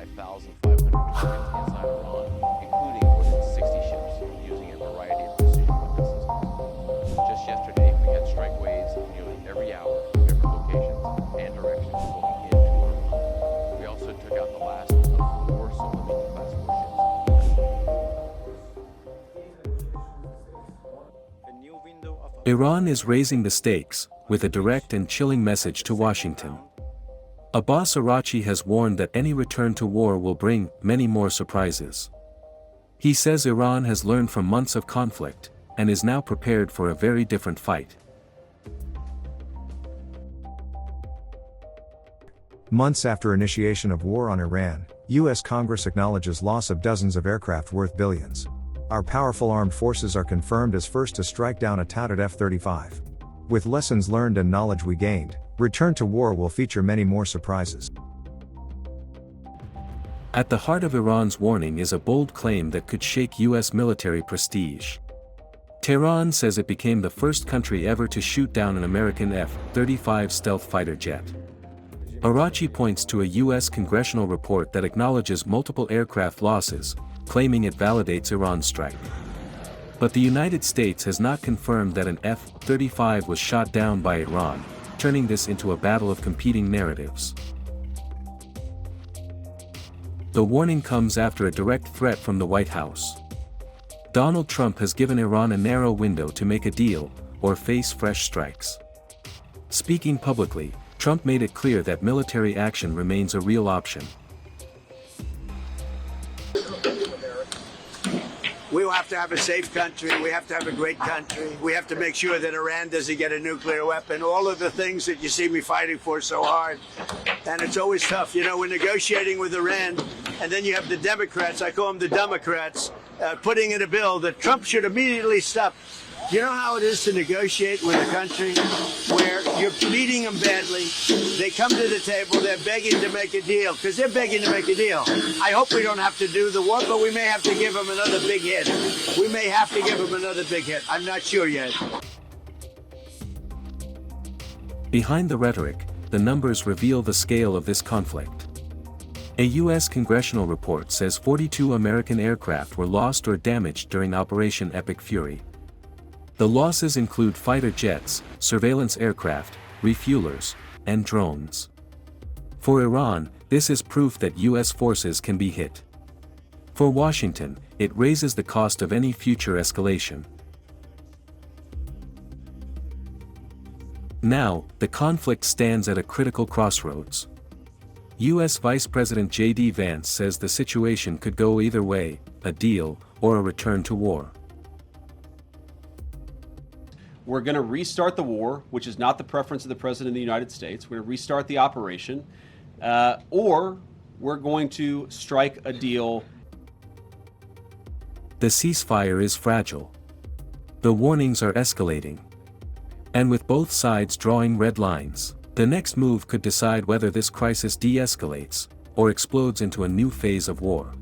5,500 targets inside Iran, including more than 60 ships using a variety of precision weapon systems. Just yesterday, we had strike waves nearly every hour from different locations and directions moving into Iran. We also took out the last of 4 Soleimani-class warships. Iran is raising the stakes, with a direct and chilling message to Washington. Abbas Araghchi has warned that any return to war will bring many more surprises. He says Iran has learned from months of conflict, and is now prepared for a very different fight. Months after initiation of war on Iran, U.S. Congress acknowledges loss of dozens of aircraft worth billions. Our powerful armed forces are confirmed as first to strike down a touted F-35. With lessons learned and knowledge we gained, return to war will feature many more surprises. At the heart of Iran's warning is a bold claim that could shake U.S. military prestige. Tehran says it became the first country ever to shoot down an American F-35 stealth fighter jet. Araghchi points to a U.S. congressional report that acknowledges multiple aircraft losses, claiming it validates Iran's strike. But the United States has not confirmed that an F-35 was shot down by Iran, turning this into a battle of competing narratives. The warning comes after a direct threat from the White House. Donald Trump has given Iran a narrow window to make a deal, or face fresh strikes. Speaking publicly, Trump made it clear that military action remains a real option. We have to have a safe country, we have to have a great country, we have to make sure that Iran doesn't get a nuclear weapon, all of the things that you see me fighting for so hard. And it's always tough, you know, we're negotiating with Iran, and then you have the Democrats, I call them the Democrats, putting in a bill that Trump should immediately stop. You know how it is to negotiate with a country where you're beating them badly, they come to the table, they're begging to make a deal, because they're begging to make a deal. I hope we don't have to do the war, but we may have to give them another big hit. We may have to give them another big hit. I'm not sure yet. Behind the rhetoric, the numbers reveal the scale of this conflict. A U.S. congressional report says 42 American aircraft were lost or damaged during Operation Epic Fury. The losses include fighter jets, surveillance aircraft, refuelers, and drones. For Iran, this is proof that U.S. forces can be hit. For Washington, it raises the cost of any future escalation. Now, the conflict stands at a critical crossroads. U.S. Vice President JD Vance says the situation could go either way, a deal, or a return to war. We're going to restart the war, which is not the preference of the President of the United States. We're going to restart the operation, or we're going to strike a deal. The ceasefire is fragile. The warnings are escalating. And with both sides drawing red lines, the next move could decide whether this crisis de-escalates, or explodes into a new phase of war.